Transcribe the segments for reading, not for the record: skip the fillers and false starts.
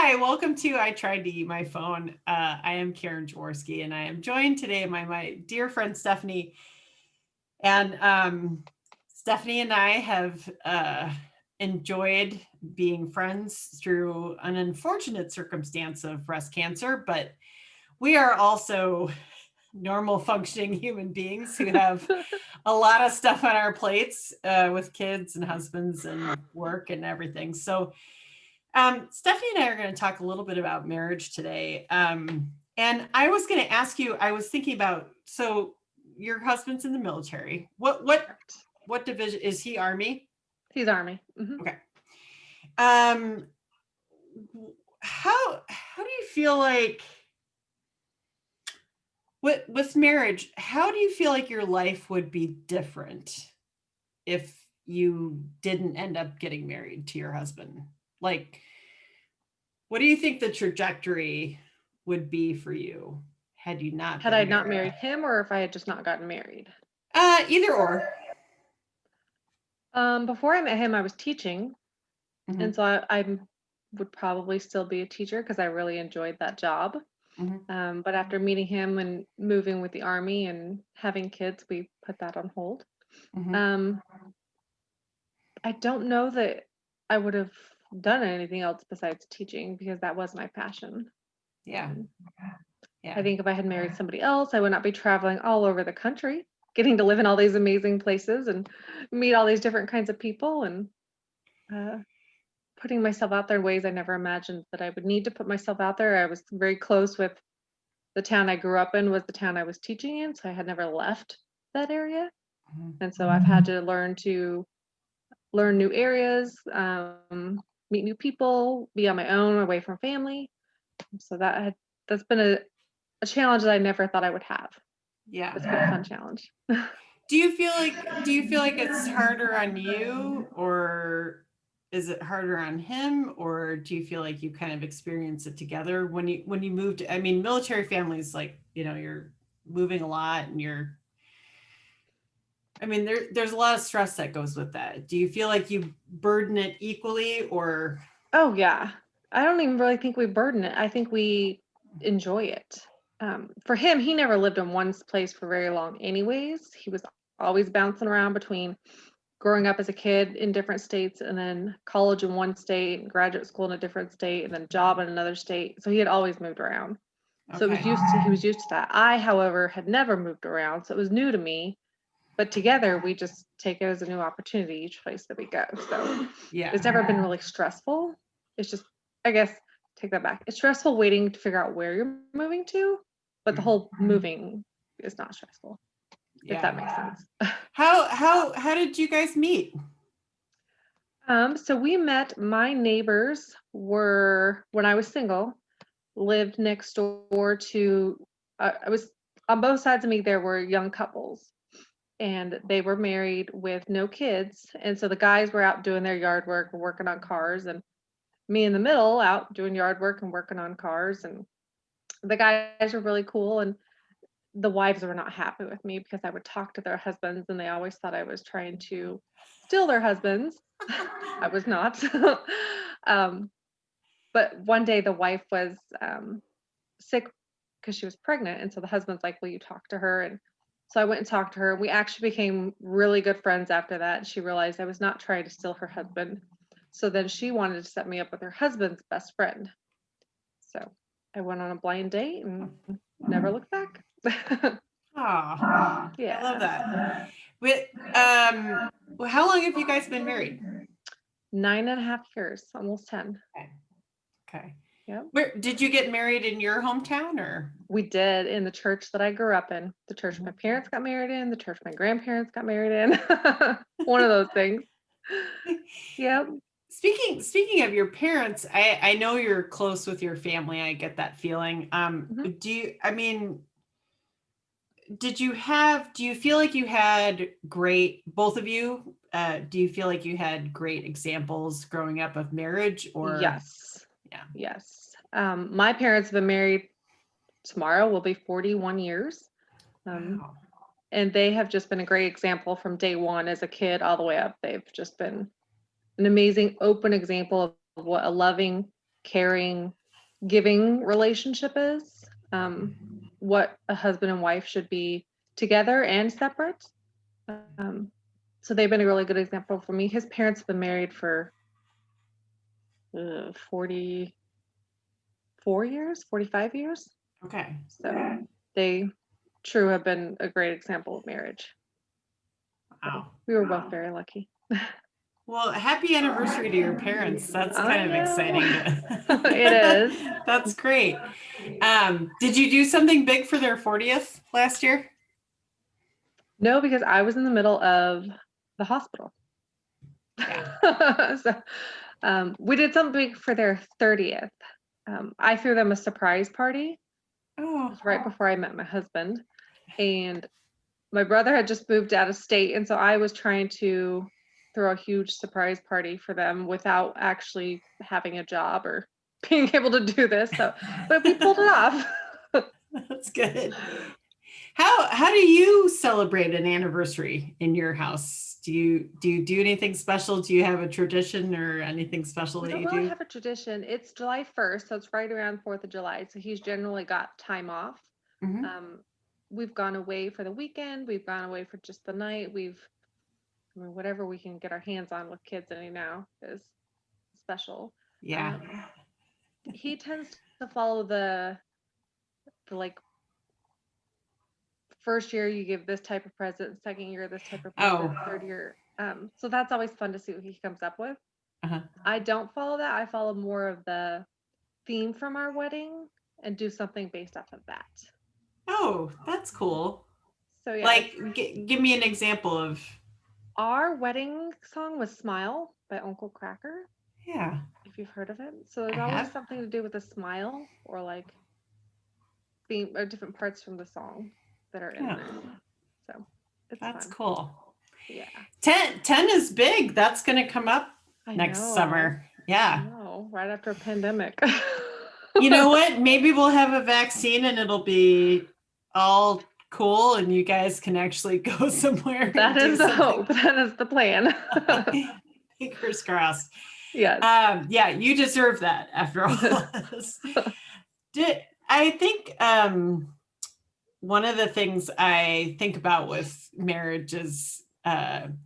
Hi, welcome to I Tried to Eat My Phone. I am Karen Jaworski, and I am joined today by my dear friend Stephanie. And Stephanie and I have enjoyed being friends through an unfortunate circumstance of breast cancer, but we are also normal functioning human beings who have a lot of stuff on our plates with kids and husbands and work and everything. So Stephanie and I are going to talk a little bit about marriage today. And I was going to ask you, I was thinking about, so your husband's in the military. What division is he? Army? He's Army. Okay. Um, how do you feel like with marriage? How do you feel like your life would be different if you didn't end up getting married to your husband? Like, what do you think the trajectory would be for you had you not Had I been not married? married him or if I had just not gotten married. Either or. Before I met him, I was teaching. And Mhm, so I would probably still be a teacher because I really enjoyed that job. mhm, But after meeting him and moving with the Army and having kids, we put that on hold. mhm. Um, I don't know that I would have done anything else besides teaching because that was my passion. Yeah, Um, I yeah. think if I had married somebody else, I would not be traveling all over the country, getting to live in all these amazing places and meet all these different kinds of people and uh, putting myself out there in ways I never imagined that I would need to put myself out there. I was very close with the town I grew up in was the town I was teaching in, so I had never left that area. Mhm. And so I've had to learn new areas, meet new people, be on my own, away from family. So that's been a challenge that I never thought I would have. Yeah. It's been a fun challenge. Do you feel like it's harder on you, or is it harder on him, or do you feel like you kind of experience it together when you moved? I mean, military families, like, you're moving a lot and I mean, there's a lot of stress that goes with that. Do you feel like you burden it equally, or Oh yeah. I don't even really think we burden it. I think we enjoy it. For him, he never lived in one place for very long anyways. He was always bouncing around between growing up as a kid in different states and then college in one state, graduate school in a different state, and then job in another state. So he had always moved around. So okay? he was used to that. I, however, had never moved around, so it was new to me. But together we just take it as a new opportunity each place that we go. So Yeah. it's never been really stressful. It's just, I guess, take that back. It's stressful waiting to figure out where you're moving to, but the Mm, whole moving is not stressful, if that yeah. makes sense. How did you guys meet? So we met, my neighbors were, when I was single, lived next door to, I was, on both sides of me, there were young couples and they were married with no kids. And so the guys were out doing their yard work and working on cars, and me in the middle out doing yard work and working on cars. And the guys were really cool. And the wives were not happy with me because I would talk to their husbands and they always thought I was trying to steal their husbands. I was not. um, but one day the wife was sick because she was pregnant. And so the husband's like, will you talk to her? And so I went and talked to her. We actually became really good friends after that. She realized I was not trying to steal her husband. So then she wanted to set me up with her husband's best friend. So I went on a blind date and never looked back. Oh, I love Yeah. that. With well, how long have you guys been married? 9.5 years, almost 10. Okay. Okay. Yep. Where did you get married, in your hometown, or? We did, in the church that I grew up in, the church my Mhm. parents got married in, the church my grandparents got married in. One of those things. Yep. Speaking of your parents, I know you're close with your family. I get that feeling. Mhm. I mean, do you feel like you had great, both of you, do you feel like you had great examples growing up of marriage, or Yes. yeah. Yes. My parents have been married, tomorrow will be 41 years. Um, Wow. and they have just been a great example from day one as a kid all the way up. They've just been an amazing open example of what a loving caring, giving relationship is, what a husband and wife should be together and separate. So they've been a really good example for me. His parents have been married for 44 years, 45 years. Okay. So they true have been a great example of marriage. Wow. We were both very lucky. Well, happy anniversary to your parents. That's I kind of know. exciting. It is. That's great. Did you do something big for their 40th last year? No, because I was in the middle of the hospital. Yeah. So we did something big for their 30th. I threw them a surprise party. It Oh, was right before I met my husband. And my brother had just moved out of state. And so I was trying to throw a huge surprise party for them without actually having a job or being able to do this. So, but we pulled it off. that's good. How do you celebrate an anniversary in your house? Do you do anything special? Do you have a tradition or anything special We that don't you really do? have a tradition. It's July 1st, so it's right around 4th of July. So he's generally got time off. Mhm. We've gone away for the weekend. We've gone away for just the night. I mean, whatever we can get our hands on with kids any now is special. Yeah. He tends to follow the like first year you give this type of present, second year this type of present, Oh. third year. So that's always fun to see what he comes up with. Uh-huh. I don't follow that. I follow more of the theme from our wedding and do something based off of that. Oh, that's cool. So yeah, Like, give me an example of. our wedding song was "Smile" by Uncle Cracker. Yeah, If you've heard of it, so I there's always have. something to do with a smile or like theme or different parts from the song that are in Yeah, there. So it's that's fun. cool. Yeah. 10 is big. That's going to come up I next know. summer. I Yeah. know. Right after a pandemic. You know what? Maybe we'll have a vaccine and it'll be all cool and you guys can actually go somewhere That and do is the something. hope. That is the plan. Fingers crossed. Yes. Yeah, you deserve that after all this. I think one of the things I think about with marriage is, and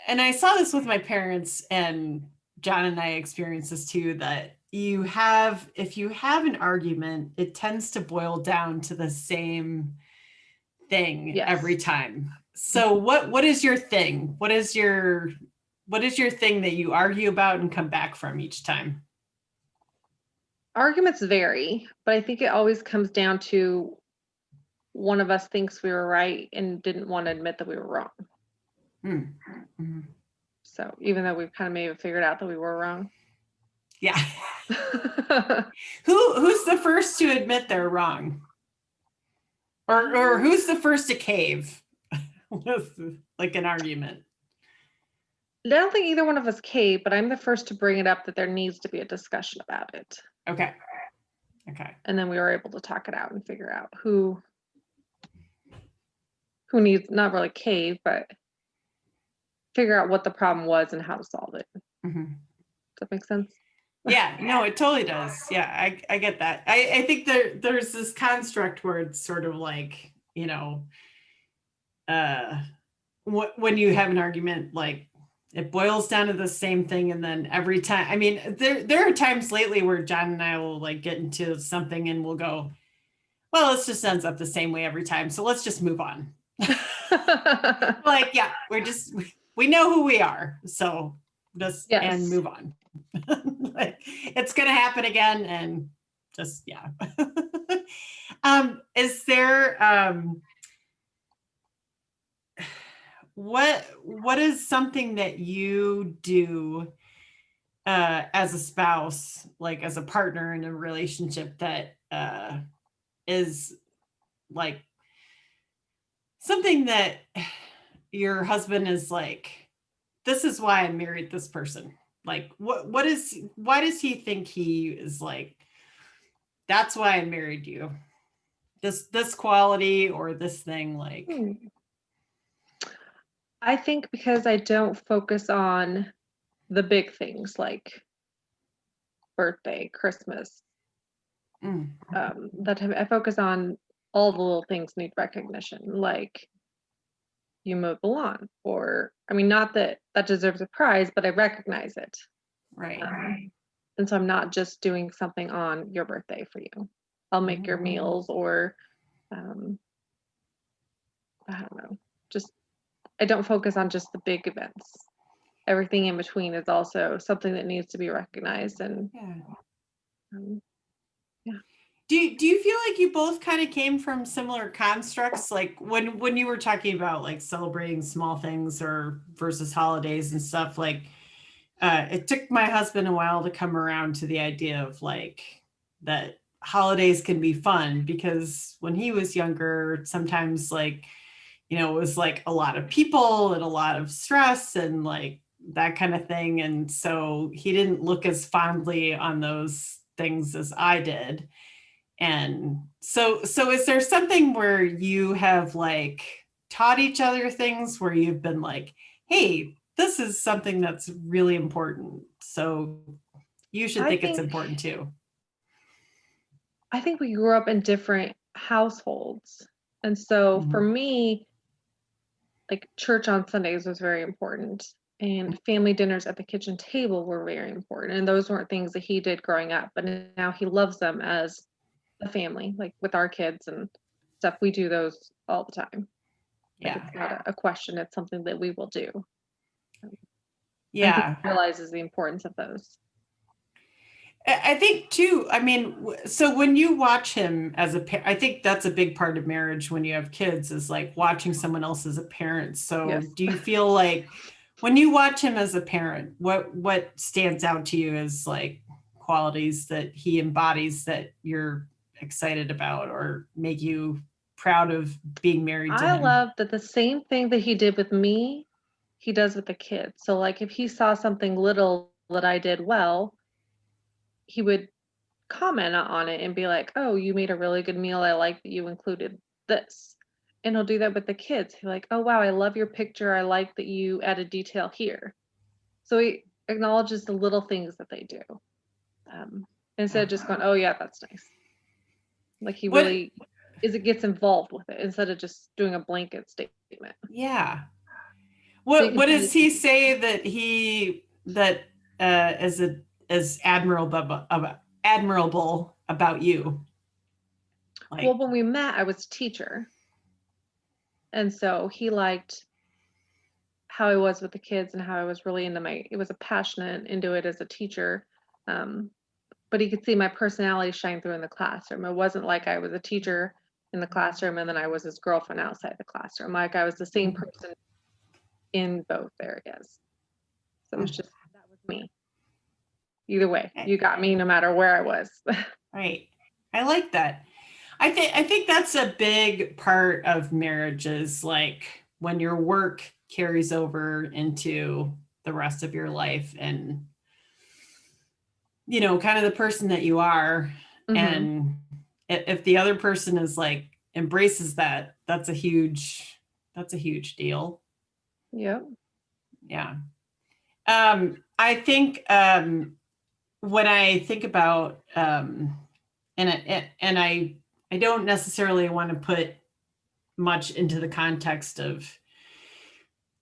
I saw this with my parents, and John and I experienced this too, that if you have an argument, it tends to boil down to the same thing Yes. every time. So what is your thing? What is your thing that you argue about and come back from each time? Arguments vary, but I think it always comes down to one of us thinks we were right and didn't want to admit that we were wrong. Mm-hmm. So even though we've kind of maybe figured out that we were wrong. Yeah. Who's the first to admit they're wrong? Or who's the first to cave with like an argument? I don't think either one of us cave, but I'm the first to bring it up that there needs to be a discussion about it. Okay. And then we were able to talk it out and figure out who needs, not really cave, but figure out what the problem was and how to solve it. Mm-hmm. Does that make sense? Yeah, no, it totally does. Yeah, I get that. I think there's this construct where it's sort of like, when you have an argument, like it boils down to the same thing. And then every time, I mean, there are times lately where John and I will like get into something and we'll go, well, it just ends up the same way every time. So let's just move on. Like, yeah, we know who we are. So just, yes. And move on. Like, it's going to happen again. And just, yeah. Is there, what is something that you do as a spouse, like as a partner in a relationship that is like something that your husband is like, this is why I married this person? Like, why does he think he is like, that's why I married you? This quality or this thing, like. I think because I don't focus on the big things like birthday, Christmas, Mm. that I focus on all the little things need recognition, like you mowed the lawn, or I mean, not that that deserves a prize, but I recognize it. Right. And so I'm not just doing something on your birthday for you. I'll make your meals, or um, I don't know, just I don't focus on just the big events. Everything in between is also something that needs to be recognized. And Yeah. um, Do you feel like you both kind of came from similar constructs? Like when you were talking about like celebrating small things or versus holidays and stuff, like it took my husband a while to come around to the idea of like that holidays can be fun, because when he was younger, sometimes like, you know, it was like a lot of people and a lot of stress and like that kind of thing. And so he didn't look as fondly on those things as I did. And so is there something where you have like taught each other things where you've been like, hey, this is something that's really important, so you should I think it's think important too? I think we grew up in different households. And so for Mhm. me, like church on Sundays was very important, and family dinners at the kitchen table were very important. And those weren't things that he did growing up, but now he loves them as a family, like with our kids and stuff. We do those all the time. Like Yeah. it's not a question, it's something that we will do. I think Yeah. he realizes the importance of those. I think too, I mean, so when you watch him as a parent, I think that's a big part of marriage when you have kids, is like watching someone else as a parent. So Yes. do you feel like when you watch him as a parent, what stands out to you as like qualities that he embodies that you're excited about or make you proud of being married to I him? love that the same thing that he did with me, he does with the kids. So like if he saw something little that I did well, he would comment on it and be like, "Oh, you made a really good meal. I like that you included this." And he'll do that with the kids. He's like, "Oh wow, I love your picture. I like that you added detail here." So he acknowledges the little things that they do. Instead Yeah. of just going, "Oh yeah, that's nice." Like he What, really is it gets involved with it instead of just doing a blanket statement. yeah. So you What can does see he say that as a as admirable about you? well, Like, when we met, I was a teacher. And so he liked how I was with the kids and how I was really into it was a passionate into it as a teacher. Um, but he could see my personality shine through in the classroom. It wasn't like I was a teacher in the classroom and then I was his girlfriend outside the classroom. Like I was the same person in both areas. So it was just, that was me. Either way, you got me no matter where I was. right. I like that. I think that's a big part of marriage, is like when your work carries over into the rest of your life, and you know, kind of the person that you are. Hmm. And if the other person is like embraces that, that's a huge deal. Yep. Yeah. I think when I think about and I don't necessarily want to put much into the context of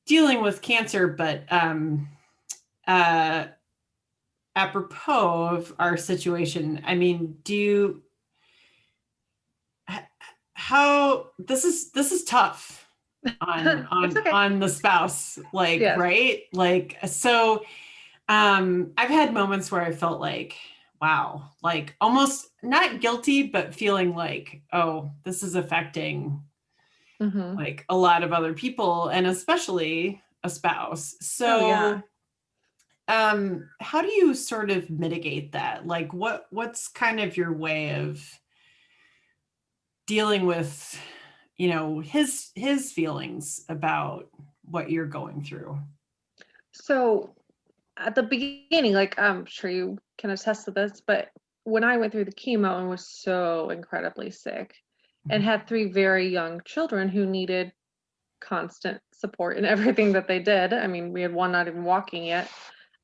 dealing with cancer, but uh, apropos of our situation, I mean, do you how this is tough on It's on okay. on the spouse, like, Yes. right, like, so I've had moments where I felt like, wow, like almost not guilty, but feeling like, oh, this is affecting Hmm. like a lot of other people and especially a spouse. Oh yeah. So how do you sort of mitigate that? Like what's kind of your way of dealing with, you know, his feelings about what you're going through? So at the beginning, like I'm sure you can attest to this, but when I went through the chemo and was so incredibly sick and had three very young children who needed constant support in everything that they did. I mean, we had one not even walking yet.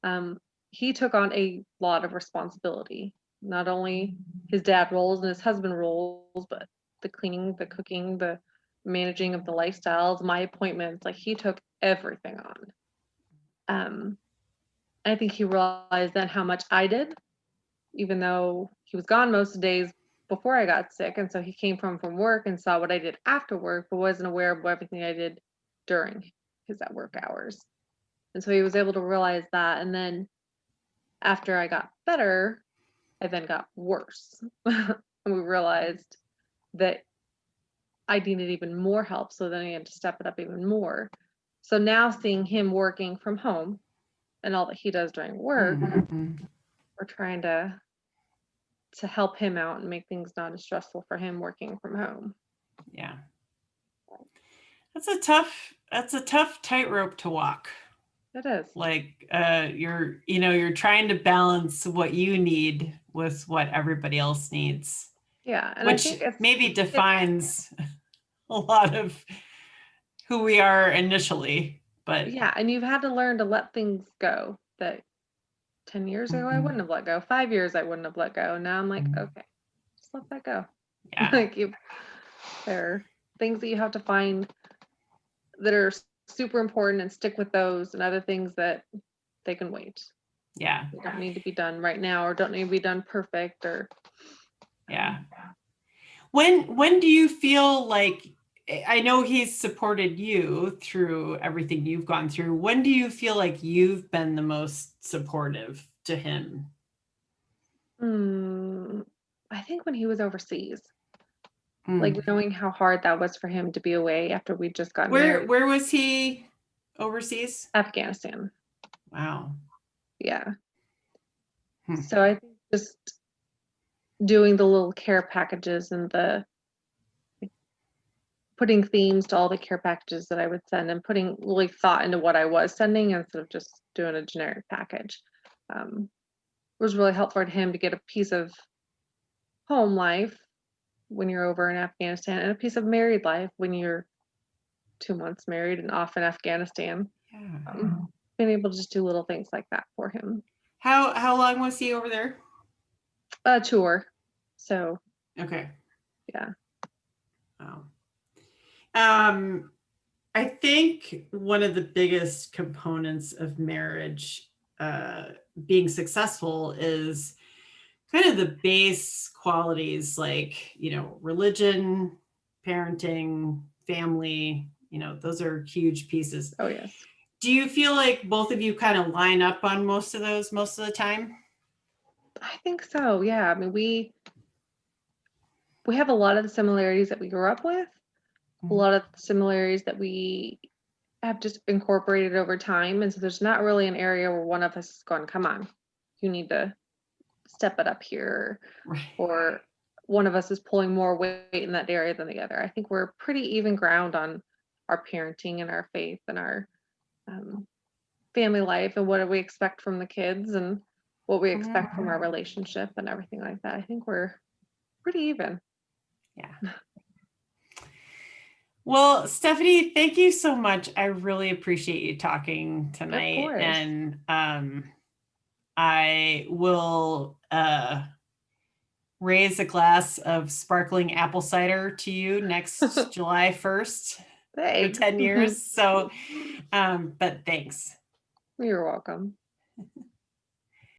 Um, he took on a lot of responsibility, not only his dad roles and his husband roles, but the cleaning, the cooking, the managing of the lifestyles, my appointments. Like, he took everything on. I think he realized then how much I did, even though he was gone most of the days before I got sick. And so he came from work and saw what I did after work, but wasn't aware of everything I did during his at work hours. And so he was able to realize that. And then after I got better, I then got worse. And we realized that I needed even more help. So then I had to step it up even more. So now seeing him working from home and all that he does during work, we're trying to help him out and make things not as stressful for him working from home. Yeah. That's a tough tightrope to walk. It is. Like, you're trying to balance what you need with what everybody else needs. Yeah. And which I think maybe defines a lot of who we are initially, but yeah. And you've had to learn to let things go that 10 years ago I wouldn't have let go. 5 years I wouldn't have let go. Now I'm like, okay, just let that go. yeah. Like, there are things that you have to find that are super important and stick with those, and other things that they can wait. Yeah. They don't need to be done right now, or don't need to be done perfect, or Yeah. When do you feel like, I know he's supported you through everything you've gone through. When do you feel like you've been the most supportive to him? I think when he was overseas, like knowing how hard that was for him to be away after we just got married. Where was he overseas? Afghanistan. Wow. Yeah. So I think just doing the little care packages and the putting themes to all the care packages that I would send, and putting really thought into what I was sending instead of just doing a generic package, was really helpful for him to get a piece of home life when you're over in Afghanistan, and a piece of married life when you're 2 months married and off in Afghanistan. Yeah. Being able to just do little things like that for him. How long was he over there? A tour. So Okay. yeah. Wow. I think one of the biggest components of marriage being successful is kind of the base qualities, like, religion, parenting, family, those are huge pieces. Oh yes. Do you feel like both of you kind of line up on most of those most of the time? I think so. Yeah. I mean, we have a lot of the similarities that we grew up with, a lot of the similarities that we have just incorporated over time. And so there's not really an area where one of us is going, come on, you need to step it up here. Right. Or one of us is pulling more weight in that area than the other. I think we're pretty even ground on our parenting and our faith and our family life, and what do we expect from the kids, and what we expect from our relationship and everything like that. I think we're pretty even. Yeah. Well, Stephanie, thank you so much. I really appreciate you talking tonight. Of course. And I will raise a glass of sparkling apple cider to you next July 1st for 10 years. So, but thanks. You're welcome.